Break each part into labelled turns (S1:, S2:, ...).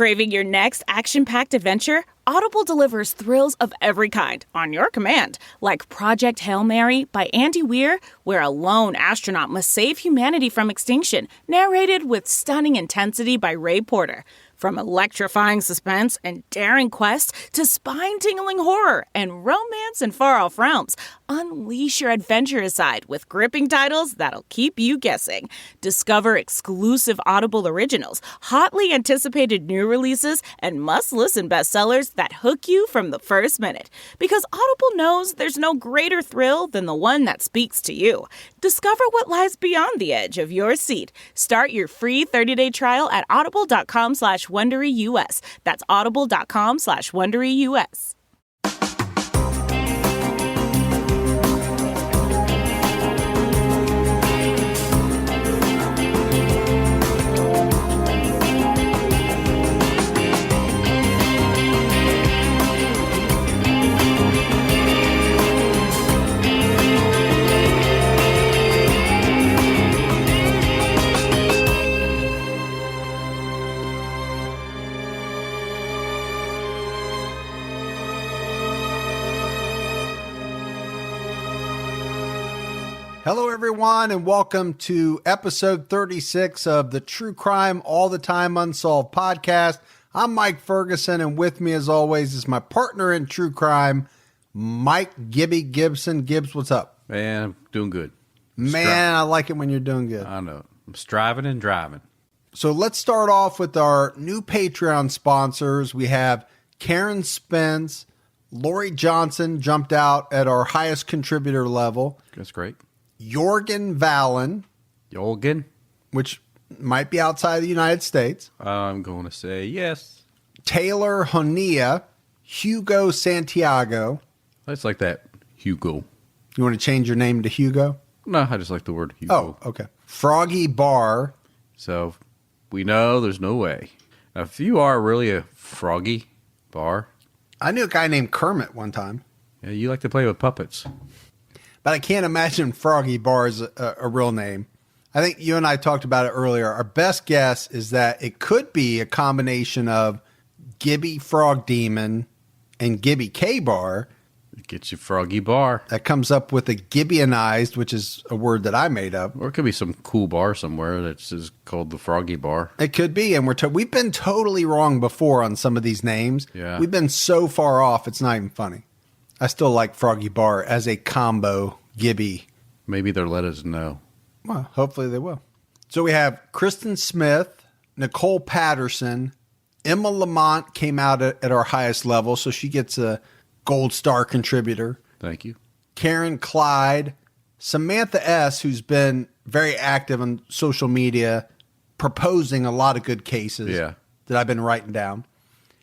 S1: Craving your next action-packed adventure? Audible delivers thrills of every kind on your command, like Project Hail Mary by Andy Weir, where a lone astronaut must save humanity from extinction, narrated with stunning intensity by Ray Porter. From electrifying suspense and daring quest to spine-tingling horror and romance in far-off realms, unleash your adventurous side with gripping titles that'll keep you guessing. Discover exclusive Audible originals, hotly anticipated new releases, and must-listen bestsellers that hook you from the first minute. Because Audible knows there's no greater thrill than the one that speaks to you. Discover what lies beyond the edge of your seat. Start your free 30-day trial at audible.com/WonderyUS. That's audible.com/WonderyUS.
S2: Hello, everyone, and welcome to episode 36 of the True Crime All the Time Unsolved podcast. I'm Mike Ferguson, and with me, as always, is my partner in true crime, Mike Gibby Gibson. Gibbs, what's up?
S3: Man, I'm doing good.
S2: Man, I like it when you're doing good.
S3: I know. I'm striving and driving.
S2: So let's start off with our new Patreon sponsors. We have Karen Spence. Lori Johnson jumped out at our highest contributor level.
S3: That's great.
S2: Jorgen Valen, which might be outside the United States.
S3: I'm going to say yes.
S2: Taylor Honea, Hugo Santiago.
S3: It's like that, Hugo.
S2: You want to change your name to Hugo?
S3: No, I just like the word Hugo.
S2: Oh, okay. Froggy Bar.
S3: So we know there's no way. Now, if you are really a Froggy Bar.
S2: I knew a guy named Kermit one time.
S3: Yeah, you like to play with puppets.
S2: But I can't imagine Froggy Bar is a real name. I think you and I talked about it earlier. Our best guess is that it could be a combination of Gibby Frog Demon and Gibby K Bar.
S3: It gets you Froggy Bar.
S2: That comes up with a Gibbionized, which is a word that I made up.
S3: Or it could be some cool bar somewhere that's called the Froggy Bar.
S2: It could be, and we've been totally wrong before on some of these names.
S3: Yeah.
S2: We've been so far off, it's not even funny. I still like Froggy Bar as a combo Gibby.
S3: Maybe they'll let us know.
S2: Well, hopefully they will. So we have Kristen Smith, Nicole Patterson, Emma Lamont came out at our highest level, so she gets a gold star contributor.
S3: Thank you.
S2: Karen Clyde, Samantha S., who's been very active on social media, proposing a lot of good cases that I've been writing down.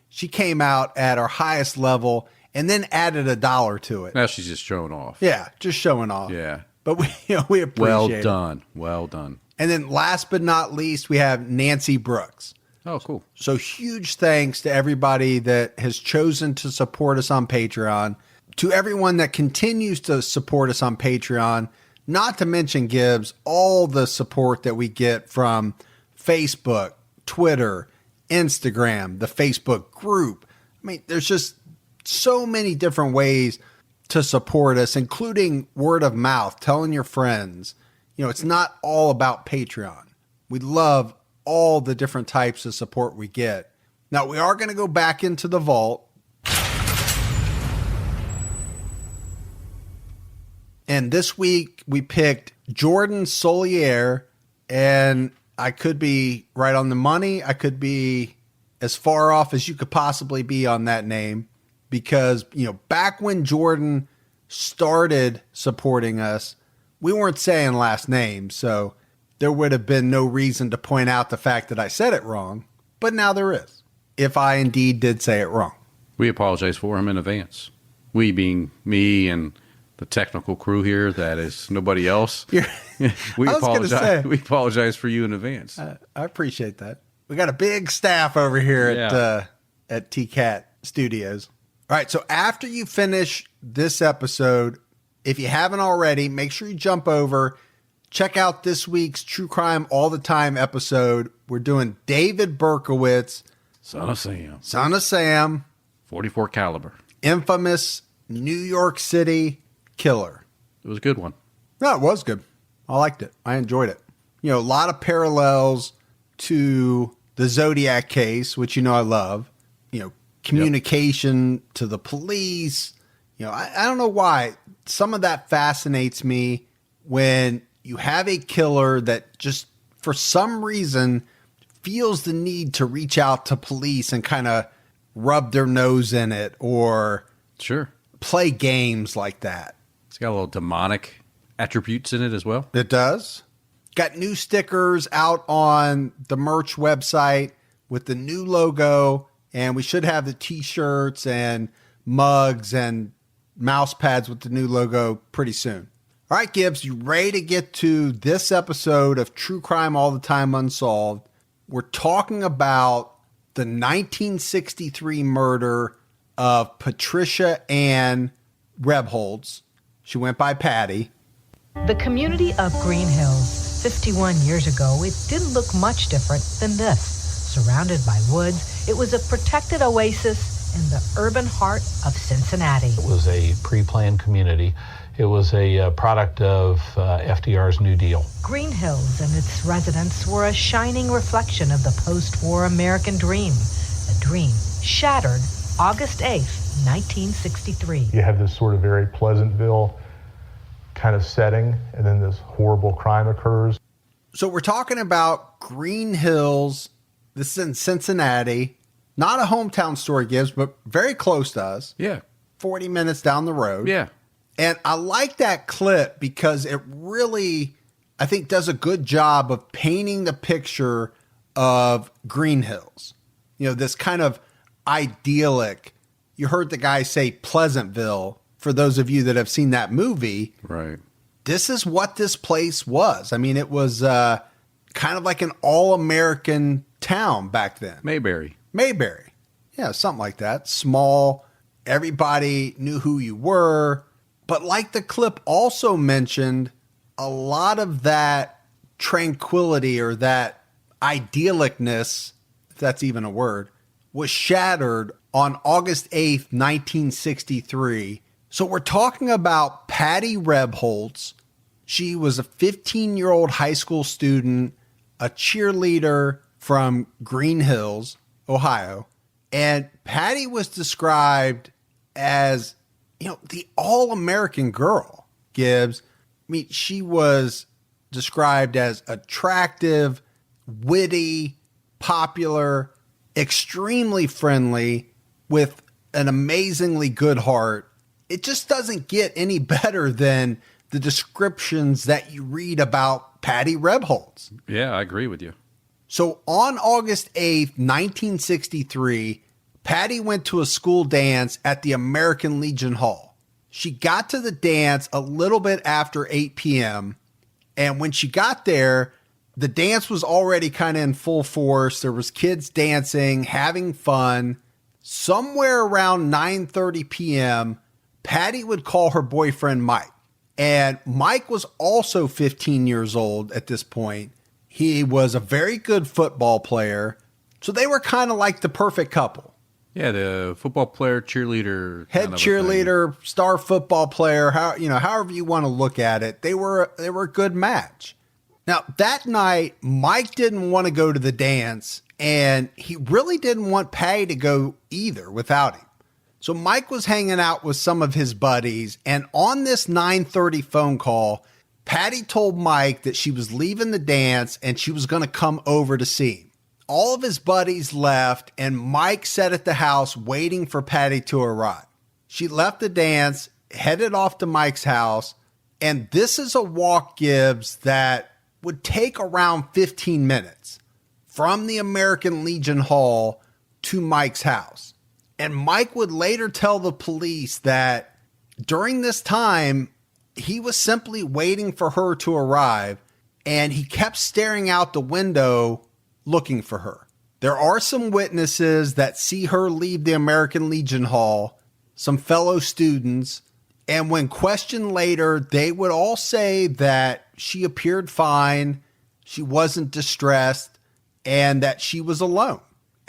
S2: She came out at our highest level and then added $1 to it.
S3: Now she's just showing off.
S2: Yeah, just showing off.
S3: Yeah.
S2: But we appreciate
S3: Well
S2: it.
S3: done. Well done.
S2: And then last but not least, we have Nancy Brooks.
S3: Oh, cool.
S2: So huge thanks to everybody that has chosen to support us on Patreon, to everyone that continues to support us on Patreon, not to mention, Gibbs, all the support that we get from Facebook, Twitter, Instagram, the Facebook group. I mean, there's just so many different ways to support us, including word of mouth, telling your friends. You know, it's not all about Patreon. We love all the different types of support we get. Now, we are going to go back into the vault. And this week we picked Jordan Solier, and I could be right on the money. I could be as far off as you could possibly be on that name. Because, you know, back when Jordan started supporting us, we weren't saying last names, so there would have been no reason to point out the fact that I said it wrong. But now there is, if I indeed did say it wrong.
S3: We apologize for him in advance. We being me and the technical crew here, that is nobody else. We apologize. We apologize for you in advance.
S2: I appreciate that. We got a big staff over here at TCAT Studios. All right, so after you finish this episode, if you haven't already, make sure you jump over, check out this week's True Crime All the Time episode. We're doing David Berkowitz,
S3: Son of Sam.
S2: Son of Sam.
S3: 44 caliber.
S2: Infamous New York City killer.
S3: It was a good one.
S2: No, it was good. I liked it. I enjoyed it. You know, a lot of parallels to the Zodiac case, which you know I love. You know, communication to the police. You know, I don't know why. Some of that fascinates me when you have a killer that just, for some reason, feels the need to reach out to police and kind of rub their nose in it or play games like that.
S3: It's got a little demonic attributes in it as well.
S2: It does. Got new stickers out on the merch website with the new logo, and we should have the t-shirts and mugs and mouse pads with the new logo pretty soon. All right, Gibbs, you ready to get to this episode of True Crime All the Time Unsolved? We're talking about the 1963 murder of Patricia Ann Rebholz. She went by Patty.
S4: The community of Green Hills, 51 years ago, it didn't look much different than this. Surrounded by woods, it was a protected oasis in the urban heart of Cincinnati.
S5: It was a pre-planned community. It was a product of FDR's New Deal.
S4: Green Hills and its residents were a shining reflection of the post-war American dream, a dream shattered August 8th, 1963.
S6: You have this sort of very Pleasantville kind of setting, and then this horrible crime occurs.
S2: So we're talking about Green Hills. This is in Cincinnati. Not a hometown story, Gibbs, but very close to us.
S3: Yeah.
S2: 40 minutes down the road.
S3: Yeah.
S2: And I like that clip because it really, I think, does a good job of painting the picture of Green Hills. You know, this kind of idyllic, you heard the guy say Pleasantville, for those of you that have seen that movie.
S3: Right.
S2: This is what this place was. I mean, it was kind of like an all-American town back then.
S3: Mayberry.
S2: Yeah, something like that. Small. Everybody knew who you were. But like the clip also mentioned, a lot of that tranquility or that idyllicness, if that's even a word, was shattered on August 8th, 1963. So we're talking about Patty Rebholz. She was a 15-year-old high school student, a cheerleader from Green Hills, Ohio. And Patty was described as, you know, the all-American girl, Gibbs. I mean, she was described as attractive, witty, popular, extremely friendly, with an amazingly good heart. It just doesn't get any better than the descriptions that you read about Patty Rebholz.
S3: Yeah, I agree with you.
S2: So on August 8th, 1963, Patty went to a school dance at the American Legion Hall. She got to the dance a little bit after 8 p.m. And when she got there, the dance was already kind of in full force. There was kids dancing, having fun. Somewhere around 9:30 p.m., Patty would call her boyfriend Mike. And Mike was also 15 years old at this point. He was a very good football player. So they were kind of like the perfect couple.
S3: Yeah, the football player, cheerleader.
S2: Head cheerleader, star football player, however you want to look at it. They were a good match. Now, that night, Mike didn't want to go to the dance, and he really didn't want Patty to go either without him. So Mike was hanging out with some of his buddies, and on this 9:30 phone call, Patty told Mike that she was leaving the dance and she was going to come over to see him. All of his buddies left, and Mike sat at the house waiting for Patty to arrive. She left the dance, headed off to Mike's house, and this is a walk, Gibbs, that would take around 15 minutes from the American Legion Hall to Mike's house. And Mike would later tell the police that during this time, he was simply waiting for her to arrive, and he kept staring out the window looking for her. There are some witnesses that see her leave the American Legion Hall, some fellow students, and when questioned later, they would all say that she appeared fine, she wasn't distressed, and that she was alone.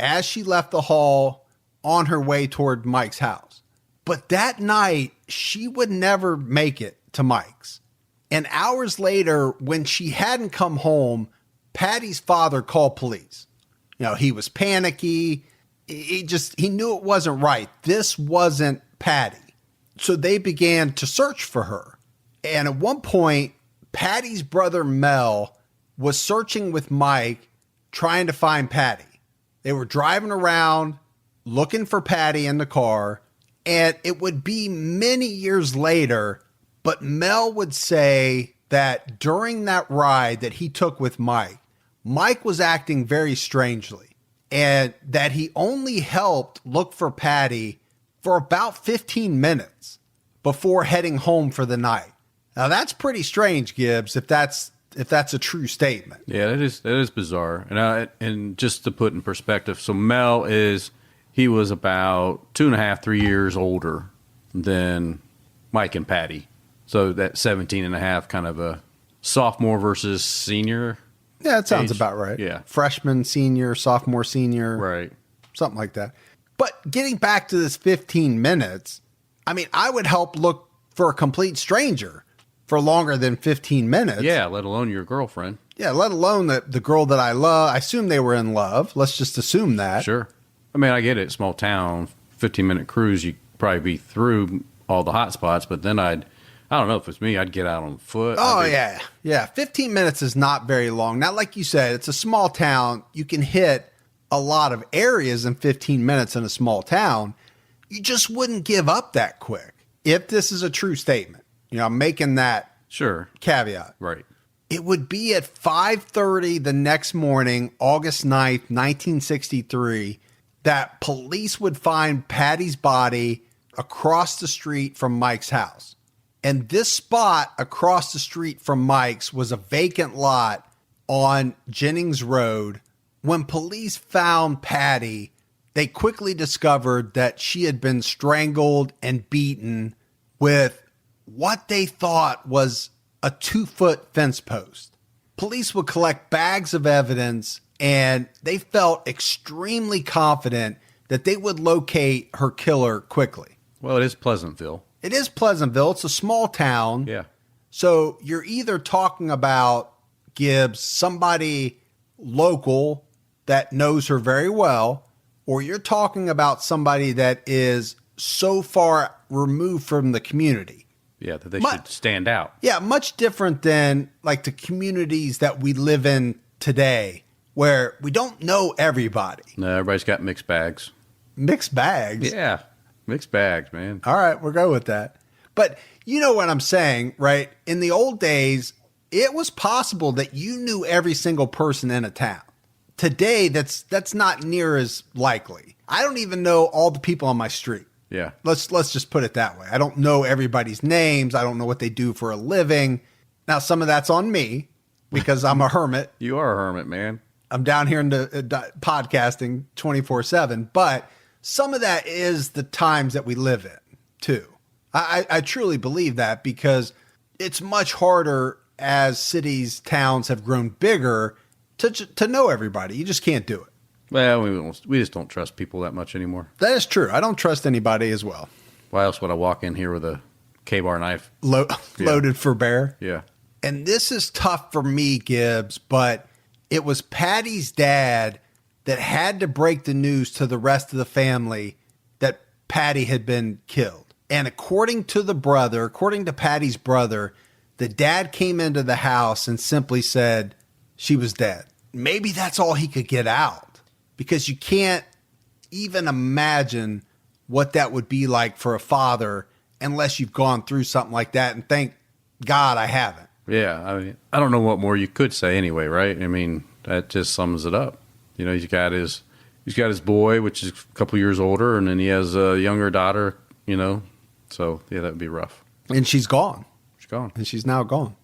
S2: as she left the hall on her way toward Mike's house. But that night, she would never make it to Mike's. And hours later, when she hadn't come home, Patty's father called police. He was panicky. He knew it wasn't right. This wasn't Patty. So they began to search for her. And at one point, Patty's brother Mel was searching with Mike, trying to find Patty. They were driving around looking for Patty in the car. And it would be many years later, but Mel would say that during that ride that he took with Mike, Mike was acting very strangely, and that he only helped look for Patty for about 15 minutes before heading home for the night. Now that's pretty strange, Gibbs, if that's a true statement.
S3: Yeah, that is bizarre. And just to put in perspective, so Mel he was about 2.5, 3 years older than Mike and Patty. So that 17 and a half, kind of a sophomore versus senior.
S2: Yeah, that sounds
S3: age.
S2: about right.
S3: Yeah.
S2: Freshman, senior, sophomore, senior.
S3: Right.
S2: Something like that. But getting back to this 15 minutes, I would help look for a complete stranger for longer than 15 minutes.
S3: Yeah, let alone your girlfriend.
S2: Yeah, let alone the girl that I love. I assume they were in love. Let's just assume that.
S3: Sure. I get it. Small town, 15-minute cruise, you'd probably be through all the hot spots, but then I don't know if it's me, I'd get out on foot.
S2: Oh, yeah. Yeah, 15 minutes is not very long. Now, like you said, it's a small town. You can hit a lot of areas in 15 minutes in a small town. You just wouldn't give up that quick if this is a true statement. I'm making that caveat.
S3: Right.
S2: It would be at 5:30 the next morning, August 9th, 1963, that police would find Patty's body across the street from Mike's house. And this spot across the street from Mike's was a vacant lot on Jennings Road. When police found Patty, they quickly discovered that she had been strangled and beaten with what they thought was a 2-foot fence post. Police would collect bags of evidence, and they felt extremely confident that they would locate her killer quickly.
S3: Well, it is Pleasantville.
S2: It is Pleasantville. It's a small town.
S3: Yeah.
S2: So you're either talking about, Gibbs, somebody local that knows her very well, or you're talking about somebody that is so far removed from the community.
S3: Yeah, that they should stand out.
S2: Yeah, much different than like the communities that we live in today, where we don't know everybody.
S3: No, everybody's got mixed bags.
S2: Mixed bags?
S3: Yeah, mixed bags, man.
S2: All right, we'll go with that. But you know what I'm saying, right? In the old days, it was possible that you knew every single person in a town. Today, that's not near as likely. I don't even know all the people on my street.
S3: Yeah.
S2: Let's just put it that way. I don't know everybody's names. I don't know what they do for a living. Now, some of that's on me because I'm a hermit.
S3: You are a hermit, man.
S2: I'm down here in the podcasting 24/7, but some of that is the times that we live in too. I truly believe that because it's much harder as cities, towns have grown bigger to know everybody. You just can't do it.
S3: Well, we just don't trust people that much anymore.
S2: That is true. I don't trust anybody as well.
S3: Why else would I walk in here with a K-bar knife?
S2: Loaded for bear?
S3: Yeah.
S2: And this is tough for me, Gibbs, but it was Patty's dad that had to break the news to the rest of the family that Patty had been killed. And according to Patty's brother, the dad came into the house and simply said she was dead. Maybe that's all he could get out. Because you can't even imagine what that would be like for a father unless you've gone through something like that. And thank God I haven't.
S3: Yeah. I mean, I don't know what more you could say anyway, right? I mean, that just sums it up. You know, he's got his boy, which is a couple years older, and then he has a younger daughter, you know. So, yeah, that would be rough.
S2: And she's gone.
S3: She's gone.
S2: And she's now gone.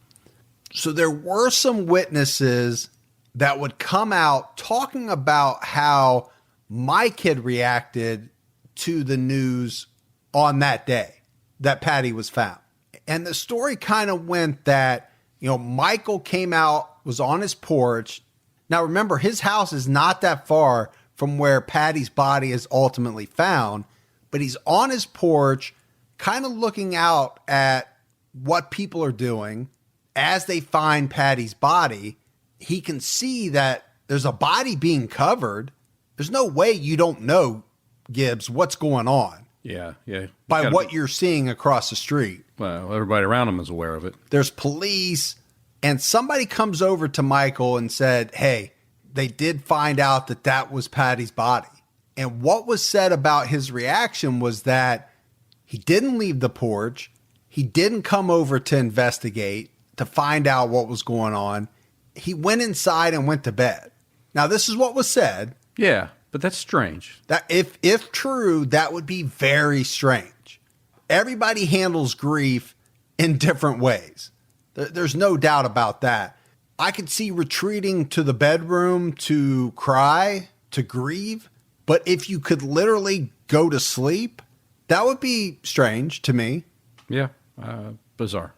S2: So there were some witnesses that would come out talking about how Mike had reacted to the news on that day that Patty was found. And the story kind of went that, you know, Michael came out, was on his porch. Now, remember, his house is not that far from where Patty's body is ultimately found, but he's on his porch, kind of looking out at what people are doing as they find Patty's body. He can see that there's a body being covered. There's no way you don't know, Gibbs, what's going on.
S3: Yeah.
S2: By what you're seeing across the street.
S3: Well, everybody around him is aware of it.
S2: There's police, and somebody comes over to Michael and said, hey, they did find out that that was Patty's body. And what was said about his reaction was that he didn't leave the porch. He didn't come over to investigate, to find out what was going on. He went inside and went to bed. Now, this is what was said.
S3: Yeah, but that's strange.
S2: That if true, that would be very strange. Everybody handles grief in different ways. There's no doubt about that. I could see retreating to the bedroom to cry, to grieve. But if you could literally go to sleep, that would be strange to me.
S3: Yeah, bizarre.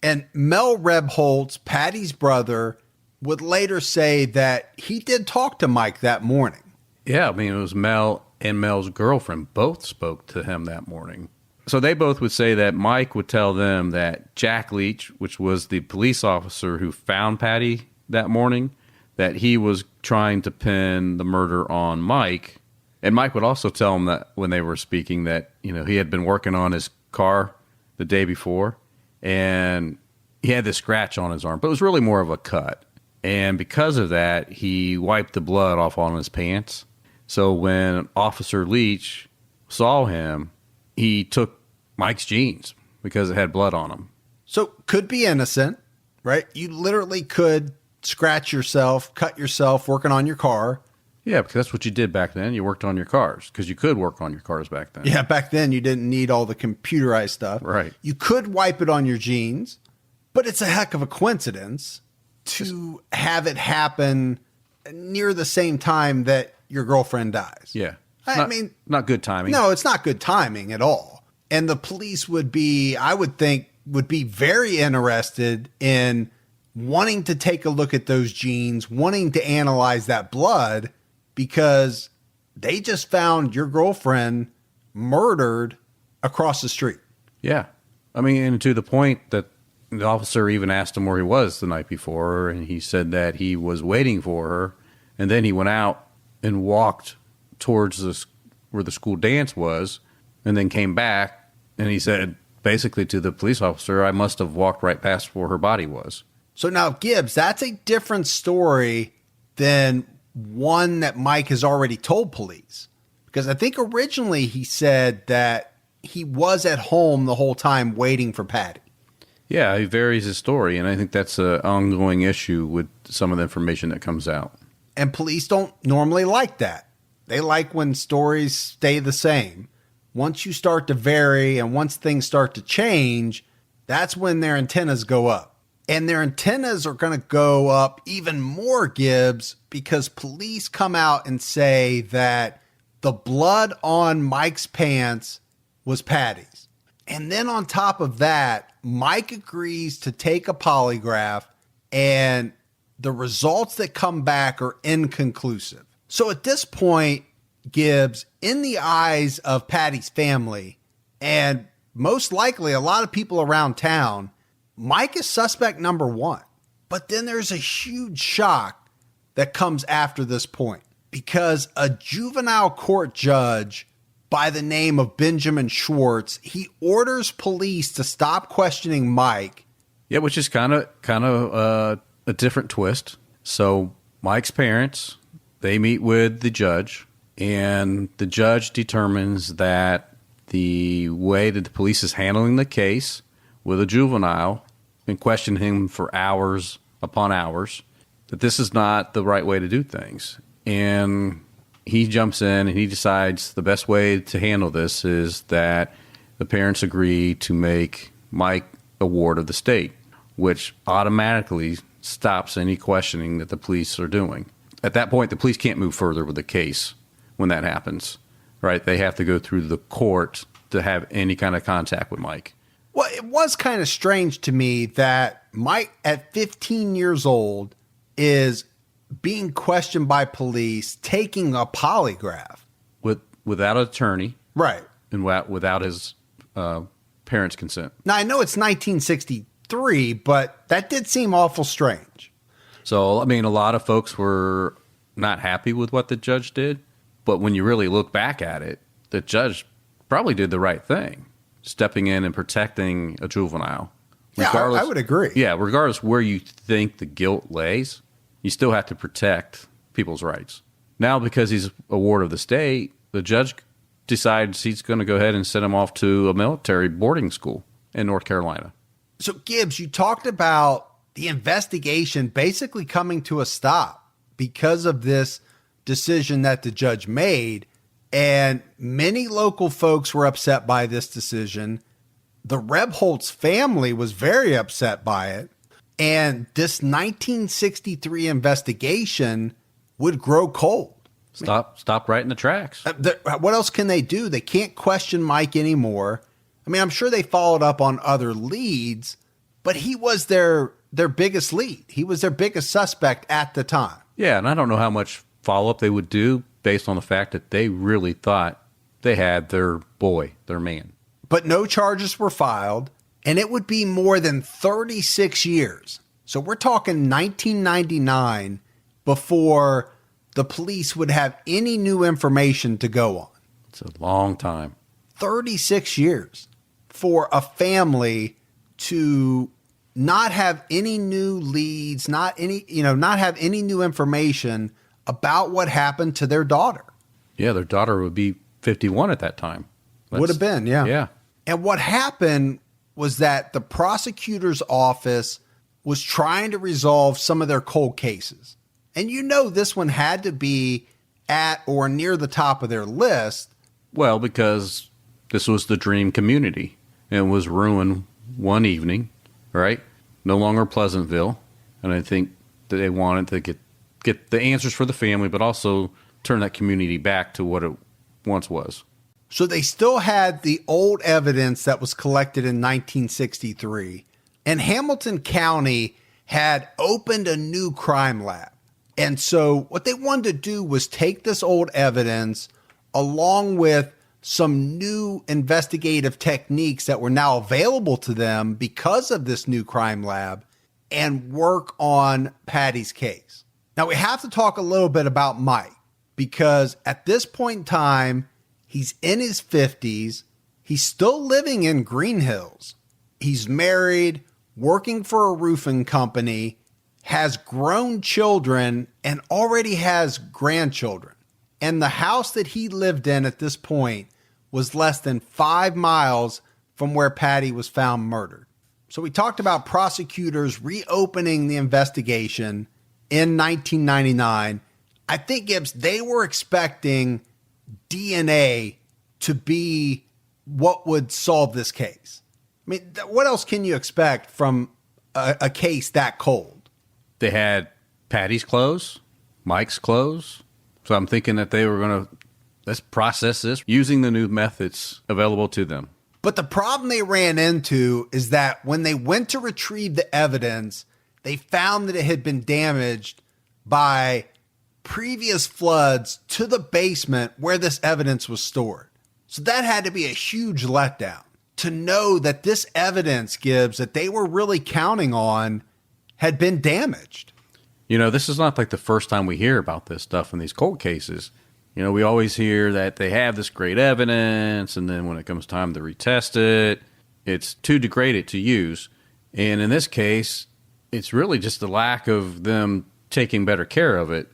S2: And Mel Rebholz, Patty's brother, would later say that he did talk to Mike that morning.
S3: Yeah, I mean, it was Mel and Mel's girlfriend both spoke to him that morning. So they both would say that Mike would tell them that Jack Leach, which was the police officer who found Patty that morning, that he was trying to pin the murder on Mike. And Mike would also tell him that when they were speaking that, you know, he had been working on his car the day before and he had this scratch on his arm, but it was really more of a cut. And because of that, he wiped the blood off on his pants. So when Officer Leach saw him, he took Mike's jeans because it had blood on them.
S2: So could be innocent, right? You literally could scratch yourself, cut yourself working on your car.
S3: Yeah, because that's what you did back then. You worked on your cars because you could work on your cars back then.
S2: Yeah, back then you didn't need all the computerized stuff.
S3: Right.
S2: You could wipe it on your jeans, but it's a heck of a coincidence to have it happen near the same time that your girlfriend dies.
S3: Yeah.
S2: I mean,
S3: not good timing.
S2: No, it's not good timing at all. And the police would be, I would think, would be very interested in wanting to take a look at those jeans, wanting to analyze that blood, because they just found your girlfriend murdered across the street.
S3: Yeah. I mean, and to the point that the officer even asked him where he was the night before, and he said that he was waiting for her, and then he went out and walked towards where the school dance was, and then came back, and he said basically to the police officer, I must have walked right past where her body was.
S2: So now, Gibbs, that's a different story than one that Mike has already told police. Because I think originally he said that he was at home the whole time waiting for Patty.
S3: Yeah, he varies his story, and I think that's an ongoing issue with some of the information that comes out.
S2: And police don't normally like that. They like when stories stay the same. Once you start to vary and once things start to change, that's when their antennas go up. And their antennas are going to go up even more, Gibbs, because police come out and say that the blood on Mike's pants was Patty's. And then on top of that, Mike agrees to take a polygraph, and the results that come back are inconclusive. So at this point, Gibbs, in the eyes of Patty's family, and most likely a lot of people around town, Mike is suspect number one. But then there's a huge shock that comes after this point, because a juvenile court judge by the name of Benjamin Schwartz, he orders police to stop questioning Mike.
S3: Yeah, which is kind of a different twist. So Mike's parents, they meet with the judge, and the judge determines that the way that the police is handling the case with a juvenile and question him for hours upon hours, that this is not the right way to do things. And he jumps in and he decides the best way to handle this is that the parents agree to make Mike a ward of the state, which automatically stops any questioning that the police are doing. At that point, the police can't move further with the case when that happens, right? They have to go through the court to have any kind of contact with Mike.
S2: Well, it was kind of strange to me that Mike, at 15 years old, is being questioned by police, taking a polygraph.
S3: Without an attorney.
S2: Right.
S3: And without his parents' consent.
S2: Now, I know it's 1963, but that did seem awful strange.
S3: So, I mean, a lot of folks were not happy with what the judge did. But when you really look back at it, the judge probably did the right thing, stepping in and protecting a juvenile.
S2: Yeah, I would agree.
S3: Yeah, regardless where you think the guilt lays, you still have to protect people's rights. Now, because he's a ward of the state, the judge decides he's going to go ahead and send him off to a military boarding school in North Carolina.
S2: So, Gibbs, you talked about the investigation basically coming to a stop because of this decision that the judge made, and many local folks were upset by this decision. The Rebholz family was very upset by it, and this 1963 investigation would grow cold.
S3: Stop right in the tracks.
S2: What else can they do? They can't question Mike anymore. I mean, I'm sure they followed up on other leads, but he was their biggest lead. He was their biggest suspect at the time.
S3: Yeah, and I don't know how much follow-up they would do based on the fact that they really thought they had their boy, their man.
S2: But no charges were filed, and it would be more than 36 years. So we're talking 1999 before the police would have any new information to go on.
S3: It's a long time.
S2: 36 years for a family to not have any new leads, not have any new information about what happened to their daughter.
S3: Yeah, their daughter would be 51 at that time.
S2: Would have been, yeah.
S3: Yeah.
S2: And what happened was that the prosecutor's office was trying to resolve some of their cold cases. And this one had to be at or near the top of their list.
S3: Well, because this was the dream community and was ruined one evening, right? No longer Pleasantville. And I think that they wanted to get the answers for the family, but also turn that community back to what it once was.
S2: So they still had the old evidence that was collected in 1963. And Hamilton County had opened a new crime lab. And so what they wanted to do was take this old evidence along with some new investigative techniques that were now available to them because of this new crime lab and work on Patty's case. Now we have to talk a little bit about Mike because at this point in time, he's in his 50s. He's still living in Green Hills. He's married, working for a roofing company, has grown children, and already has grandchildren. And the house that he lived in at this point was less than 5 miles from where Patty was found murdered. So we talked about prosecutors reopening the investigation in 1999. I think, Gibbs, they were expecting DNA to be what would solve this case. I mean, what else can you expect from a case that cold?
S3: They had Patty's clothes, Mike's clothes. So I'm thinking that they were going to, let's process this using the new methods available to them.
S2: But the problem they ran into is that when they went to retrieve the evidence, they found that it had been damaged by previous floods to the basement where this evidence was stored. So that had to be a huge letdown to know that this evidence, Gibbs, that they were really counting on had been damaged.
S3: This is not like the first time we hear about this stuff in these cold cases. We always hear that they have this great evidence, and then when it comes time to retest it, it's too degraded to use. And in this case, it's really just the lack of them taking better care of it.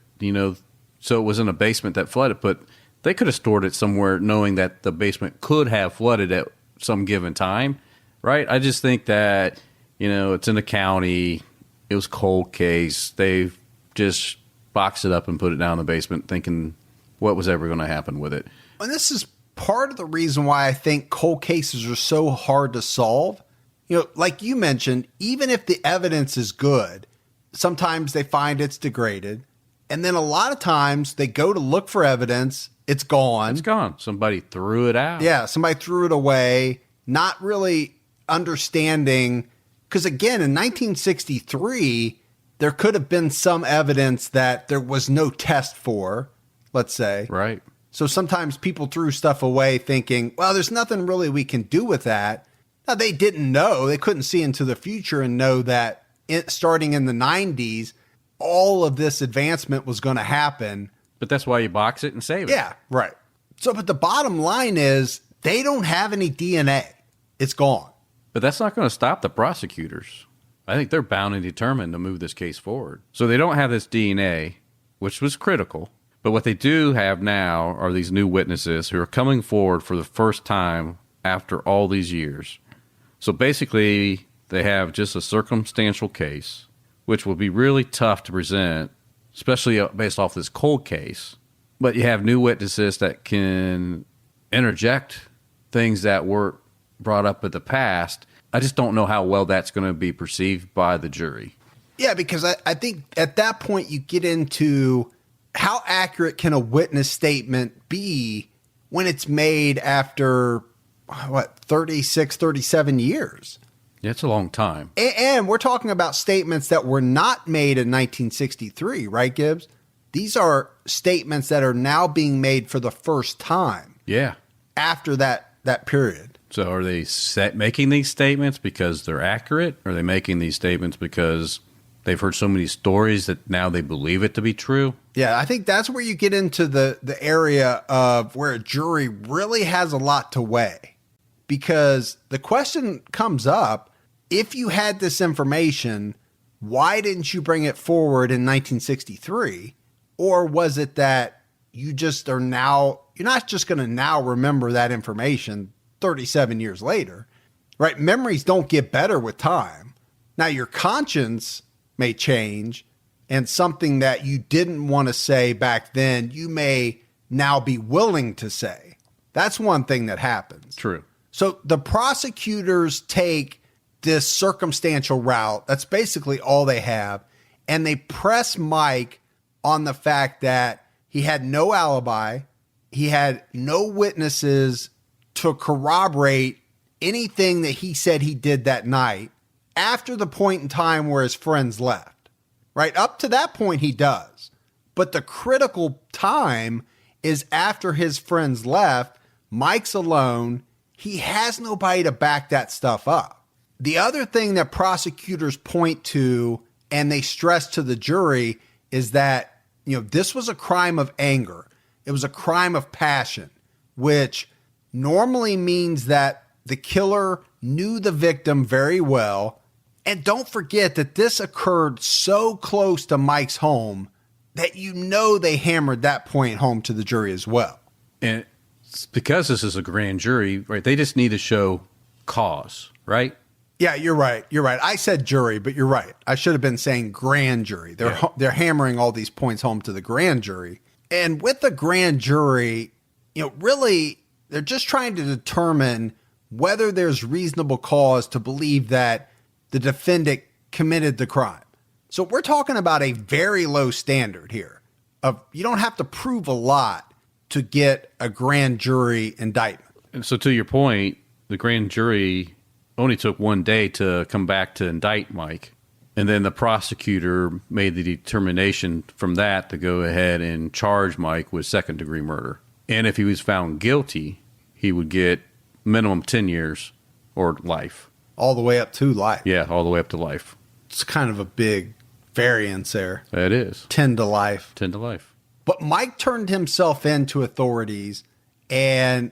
S3: So it was in a basement that flooded, but they could have stored it somewhere knowing that the basement could have flooded at some given time, right? I just think that, it's in the county. It was a cold case. They just boxed it up and put it down in the basement thinking what was ever going to happen with it.
S2: And this is part of the reason why I think cold cases are so hard to solve. Like you mentioned, even if the evidence is good, sometimes they find it's degraded. And then a lot of times they go to look for evidence. It's gone.
S3: It's gone. Somebody threw it out.
S2: Yeah, somebody threw it away, not really understanding. Because again, in 1963, there could have been some evidence that there was no test for, let's say.
S3: Right.
S2: So sometimes people threw stuff away thinking, well, there's nothing really we can do with that. Now, they didn't know. They couldn't see into the future and know that starting in the 90s, all of this advancement was going to happen.
S3: But that's why you box it and save it.
S2: Yeah, right. So, but the bottom line is they don't have any DNA. It's gone.
S3: But that's not going to stop the prosecutors. I think they're bound and determined to move this case forward. So they don't have this DNA, which was critical. But what they do have now are these new witnesses who are coming forward for the first time after all these years. So basically, they have just a circumstantial case, which will be really tough to present, especially based off this cold case. But you have new witnesses that can interject things that were brought up in the past. I just don't know how well that's going to be perceived by the jury.
S2: Yeah, because I think at that point you get into how accurate can a witness statement be when it's made after, 36, 37 years?
S3: Yeah, it's a long time.
S2: And we're talking about statements that were not made in 1963, right, Gibbs? These are statements that are now being made for the first time.
S3: Yeah.
S2: After that period.
S3: So are they making these statements because they're accurate? Or are they making these statements because they've heard so many stories that now they believe it to be true?
S2: Yeah, I think that's where you get into the area of where a jury really has a lot to weigh. Because the question comes up, if you had this information, why didn't you bring it forward in 1963? Or was it that you just are now, you're not just going to now remember that information 37 years later, right? Memories don't get better with time. Now, your conscience may change, and something that you didn't want to say back then, you may now be willing to say. That's one thing that happens.
S3: True.
S2: So the prosecutors take this circumstantial route. That's basically all they have. And they press Mike on the fact that he had no alibi. He had no witnesses to corroborate anything that he said he did that night after the point in time where his friends left. Right? Up to that point, he does. But the critical time is after his friends left. Mike's alone. He has nobody to back that stuff up. The other thing that prosecutors point to and they stress to the jury is that, this was a crime of anger. It was a crime of passion, which normally means that the killer knew the victim very well. And don't forget that this occurred so close to Mike's home that they hammered that point home to the jury as well.
S3: And because this is a grand jury, right? They just need to show cause, right?
S2: Yeah, you're right. You're right. I said jury, but you're right. I should have been saying grand jury. They're hammering all these points home to the grand jury. And with the grand jury, really, they're just trying to determine whether there's reasonable cause to believe that the defendant committed the crime. So we're talking about a very low standard here. You don't have to prove a lot to get a grand jury indictment.
S3: And so to your point, the grand jury only took one day to come back to indict Mike. And then the prosecutor made the determination from that to go ahead and charge Mike with second-degree murder. And if he was found guilty, he would get minimum 10 years or life.
S2: All the way up to life.
S3: Yeah, all the way up to life.
S2: It's kind of a big variance there.
S3: It is.
S2: 10 to life.
S3: 10 to life.
S2: But Mike turned himself in to authorities, and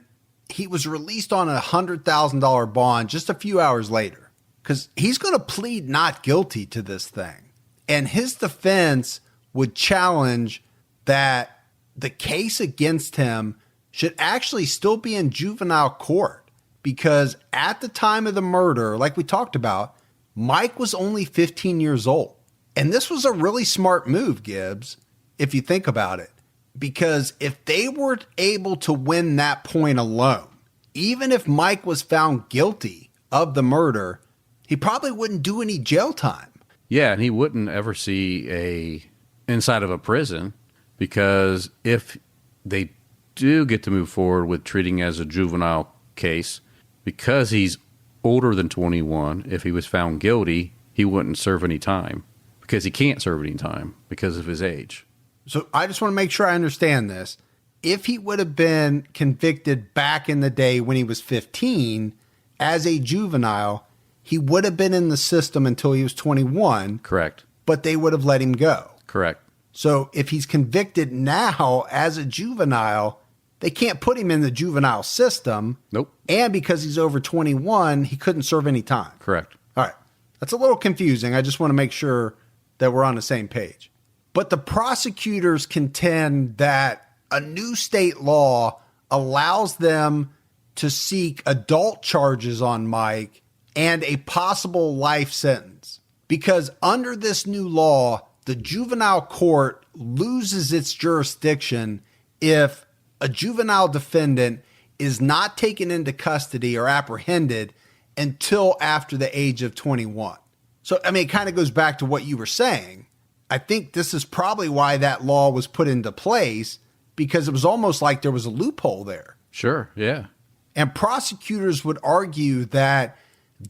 S2: he was released on a $100,000 bond just a few hours later because he's going to plead not guilty to this thing. And his defense would challenge that the case against him should actually still be in juvenile court because at the time of the murder, like we talked about, Mike was only 15 years old. And this was a really smart move, Gibbs, if you think about it. Because if they were able to win that point alone, even if Mike was found guilty of the murder, he probably wouldn't do any jail time.
S3: Yeah, and he wouldn't ever see inside of a prison because if they do get to move forward with treating as a juvenile case, because he's older than 21, if he was found guilty, he wouldn't serve any time because he can't serve any time because of his age.
S2: So I just want to make sure I understand this. If he would have been convicted back in the day when he was 15 as a juvenile, he would have been in the system until he was 21.
S3: Correct.
S2: But they would have let him go.
S3: Correct.
S2: So if he's convicted now as a juvenile, they can't put him in the juvenile system.
S3: Nope.
S2: And because he's over 21, he couldn't serve any time.
S3: Correct.
S2: All right. That's a little confusing. I just want to make sure that we're on the same page. But the prosecutors contend that a new state law allows them to seek adult charges on Mike and a possible life sentence. Because under this new law, the juvenile court loses its jurisdiction if a juvenile defendant is not taken into custody or apprehended until after the age of 21. So, I mean, it kind of goes back to what you were saying. I think this is probably why that law was put into place, because it was almost like there was a loophole there.
S3: Sure, yeah.
S2: And prosecutors would argue that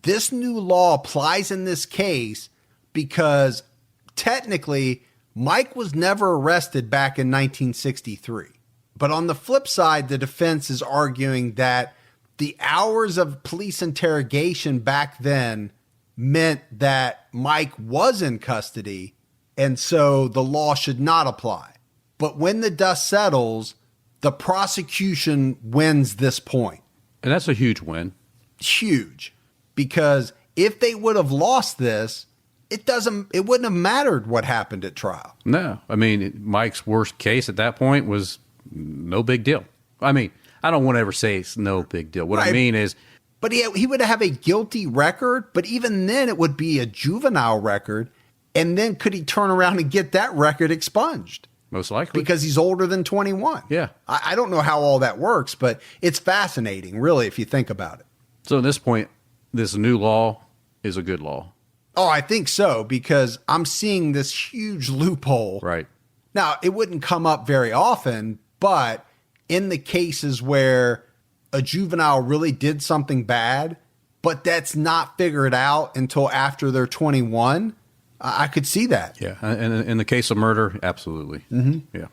S2: this new law applies in this case because technically Mike was never arrested back in 1963. But on the flip side, the defense is arguing that the hours of police interrogation back then meant that Mike was in custody, and so the law should not apply. But when the dust settles, the prosecution wins this point.
S3: And that's a huge win.
S2: Huge. Because if they would have lost this, it wouldn't have mattered what happened at trial.
S3: No. I mean, Mike's worst case at that point was no big deal. I mean, I don't want to ever say it's no big deal. What I mean is...
S2: But he would have a guilty record, but even then it would be a juvenile record. And then could he turn around and get that record expunged?
S3: Most likely.
S2: Because he's older than 21.
S3: Yeah.
S2: I don't know how all that works, but it's fascinating, really, if you think about it.
S3: So at this point, this new law is a good law.
S2: Oh, I think so, because I'm seeing this huge loophole.
S3: Right.
S2: Now, it wouldn't come up very often, but in the cases where a juvenile really did something bad, but that's not figured out until after they're 21, I could see that.
S3: Yeah. And in the case of murder, absolutely. Mm-hmm. Yeah.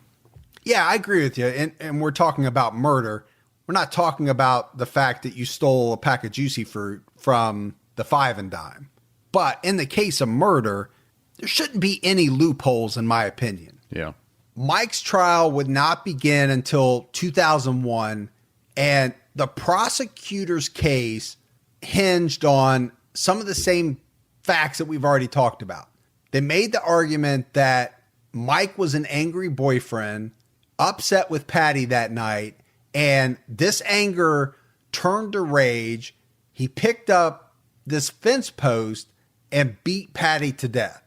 S2: Yeah, I agree with you. And we're talking about murder. We're not talking about the fact that you stole a pack of Juicy Fruit from the Five and Dime. But in the case of murder, there shouldn't be any loopholes, in my opinion.
S3: Yeah.
S2: Mike's trial would not begin until 2001, and the prosecutor's case hinged on some of the same facts that we've already talked about. They made the argument that Mike was an angry boyfriend, upset with Patty that night, and this anger turned to rage. He picked up this fence post and beat Patty to death.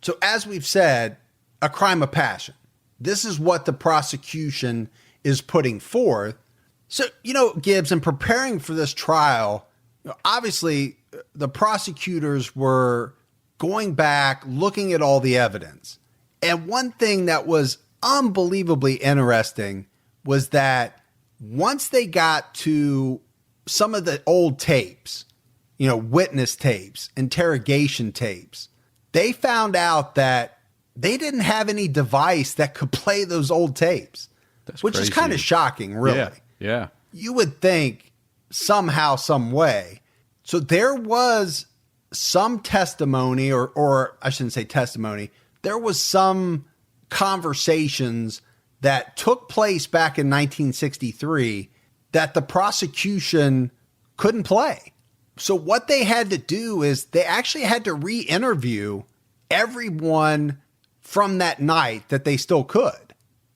S2: So as we've said, a crime of passion. This is what the prosecution is putting forth. So, Gibbs, in preparing for this trial, obviously the prosecutors were going back, looking at all the evidence. And one thing that was unbelievably interesting was that once they got to some of the old tapes, witness tapes, interrogation tapes, they found out that they didn't have any device that could play those old tapes, which is kind of shocking, really.
S3: Yeah. Yeah.
S2: You would think somehow, some way. So there was some testimony, or I shouldn't say testimony, there was some conversations that took place back in 1963 that the prosecution couldn't play. So what they had to do is they actually had to re-interview everyone from that night that they still could.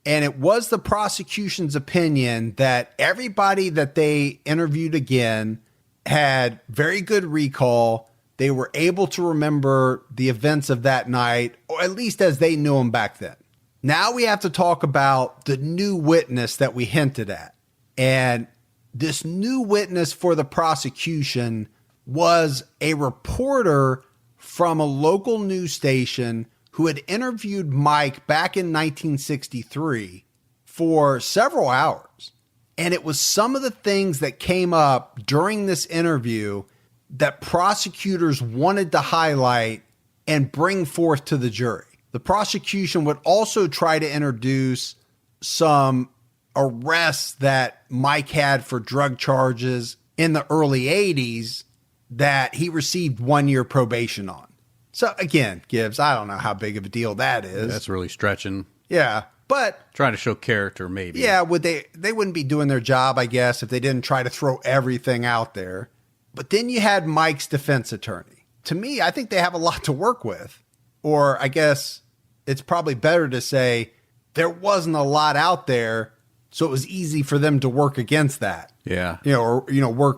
S2: And it was the prosecution's opinion that everybody that they interviewed again had very good recall. They were able to remember the events of that night, or at least as they knew them back then. Now we have to talk about the new witness that we hinted at. And this new witness for the prosecution was a reporter from a local news station who had interviewed Mike back in 1963 for several hours. And it was some of the things that came up during this interview that prosecutors wanted to highlight and bring forth to the jury. The prosecution would also try to introduce some arrests that Mike had for drug charges in the early 80s that he received 1 year probation on. So again, Gibbs, I don't know how big of a deal that is.
S3: That's really stretching.
S2: Yeah, but
S3: Trying to show character, maybe.
S2: yeah, they wouldn't be doing their job, I guess, if they didn't try to throw everything out there. But then you had Mike's defense attorney. To me, I think they have a lot to work with. Or I guess it's probably better to say there wasn't a lot out there, so it was easy for them to work against that.
S3: Yeah.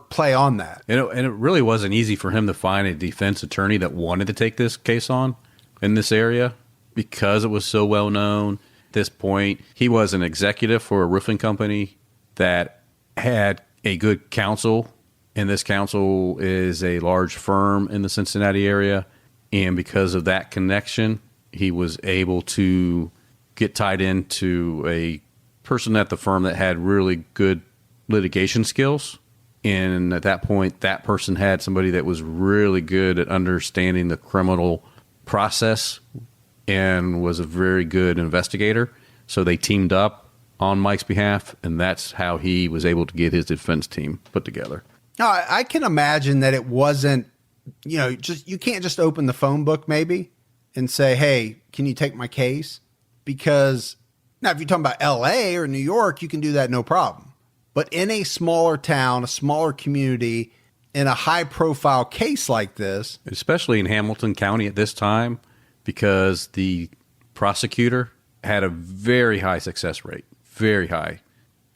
S2: Play on that.
S3: And it really wasn't easy for him to find a defense attorney that wanted to take this case on in this area because it was so well known. At this point, he was an executive for a roofing company that had a good counsel, and this counsel is a large firm in the Cincinnati area. And because of that connection, he was able to get tied into a person at the firm that had really good litigation skills. And at that point, that person had somebody that was really good at understanding the criminal process and was a very good investigator. So they teamed up on Mike's behalf, and that's how he was able to get his defense team put together.
S2: Now, I can imagine that it wasn't, you can't just open the phone book maybe and say, hey, can you take my case? Because now if you're talking about LA or New York, you can do that no problem. But in a smaller town, a smaller community, in a high profile case like this,
S3: especially in Hamilton County at this time, because the prosecutor had a very high success rate, very high.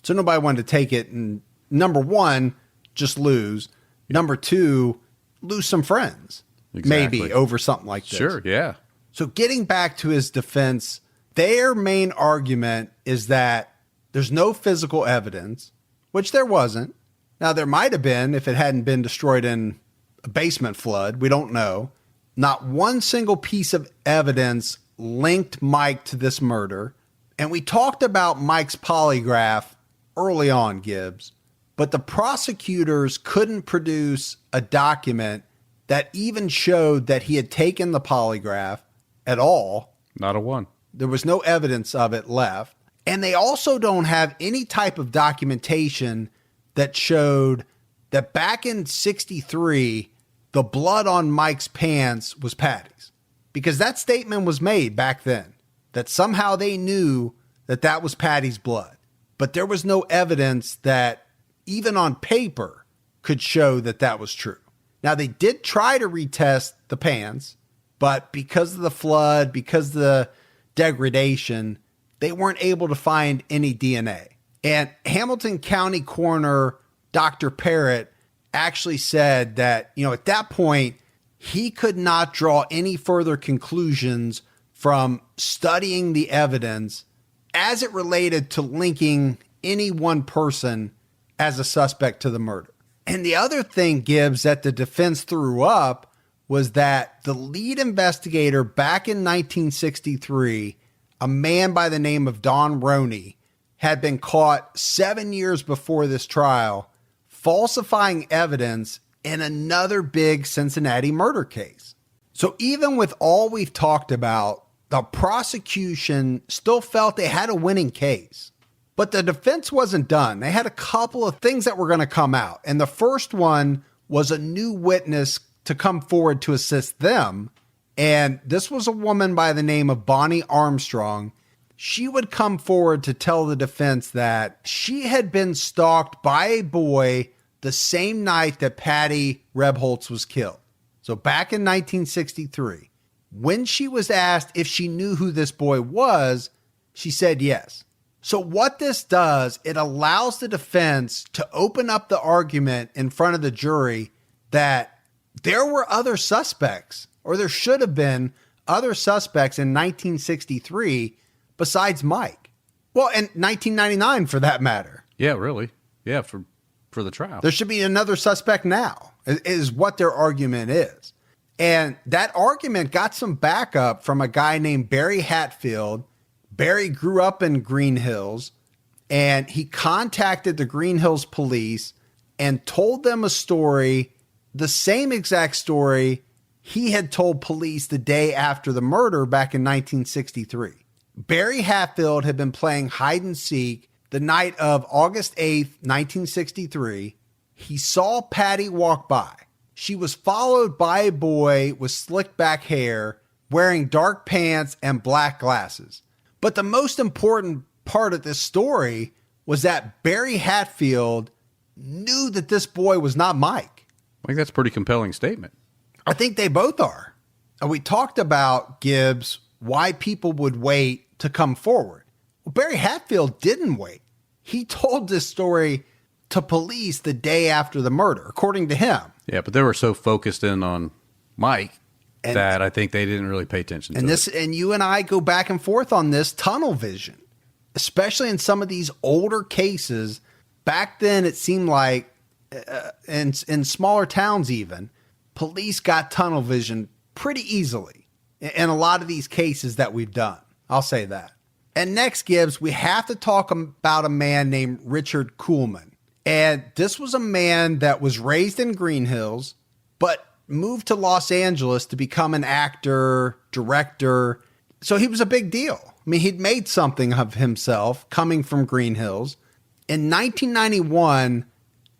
S2: So nobody wanted to take it and, number one, just lose. Number two, lose some friends, maybe over something like this.
S3: Sure, yeah.
S2: So getting back to his defense, their main argument is that there's no physical evidence, which there wasn't. Now, there might have been if it hadn't been destroyed in a basement flood. We don't know. Not one single piece of evidence linked Mike to this murder. And we talked about Mike's polygraph early on, Gibbs, but the prosecutors couldn't produce a document that even showed that he had taken the polygraph at all.
S3: Not a one.
S2: There was no evidence of it left. And they also don't have any type of documentation that showed that back in 63, the blood on Mike's pants was Patty's. Because that statement was made back then, that somehow they knew that that was Patty's blood. But there was no evidence that, even on paper, could show that that was true. Now, they did try to retest the pants, but because of the flood, because of the degradation, they weren't able to find any DNA. And Hamilton County Coroner Dr. Parrott actually said that, at that point, he could not draw any further conclusions from studying the evidence as it related to linking any one person as a suspect to the murder. And the other thing, Gibbs, that the defense threw up was that the lead investigator back in 1963, a man by the name of Don Roney, had been caught 7 years before this trial falsifying evidence in another big Cincinnati murder case. So even with all we've talked about, the prosecution still felt they had a winning case. But the defense wasn't done. They had a couple of things that were going to come out. And the first one was a new witness to come forward to assist them. And this was a woman by the name of Bonnie Armstrong. She would come forward to tell the defense that she had been stalked by a boy the same night that Patty Rebholz was killed. So back in 1963, when she was asked if she knew who this boy was, she said yes. So what this does, it allows the defense to open up the argument in front of the jury that there were other suspects, or there should have been other suspects in 1963 besides Mike. Well, in 1999 for that matter.
S3: Yeah, really. Yeah, for the trial.
S2: There should be another suspect now, is what their argument is. And that argument got some backup from a guy named Barry Hatfield. Barry grew up in Green Hills, and he contacted the Green Hills police and told them a story, the same exact story he had told police the day after the murder back in 1963. Barry Hatfield had been playing hide and seek the night of August 8th, 1963. He saw Patty walk by. She was followed by a boy with slicked back hair, wearing dark pants and black glasses. But the most important part of this story was that Barry Hatfield knew that this boy was not Mike.
S3: I think that's a pretty compelling statement.
S2: I think they both are. And we talked about, Gibbs, why people would wait to come forward. Well, Barry Hatfield didn't wait. He told this story to police the day after the murder, according to him.
S3: Yeah, but they were so focused in on Mike that I think they didn't really pay attention to it.
S2: And you and I go back and forth on this tunnel vision, especially in some of these older cases. Back then, it seemed like in smaller towns even, police got tunnel vision pretty easily in a lot of these cases that we've done. I'll say that. And next, Gibbs, we have to talk about a man named Richard Kuhlman. And this was a man that was raised in Green Hills, but moved to Los Angeles to become an actor, director. So he was a big deal. I mean, he'd made something of himself coming from Green Hills. In 1991,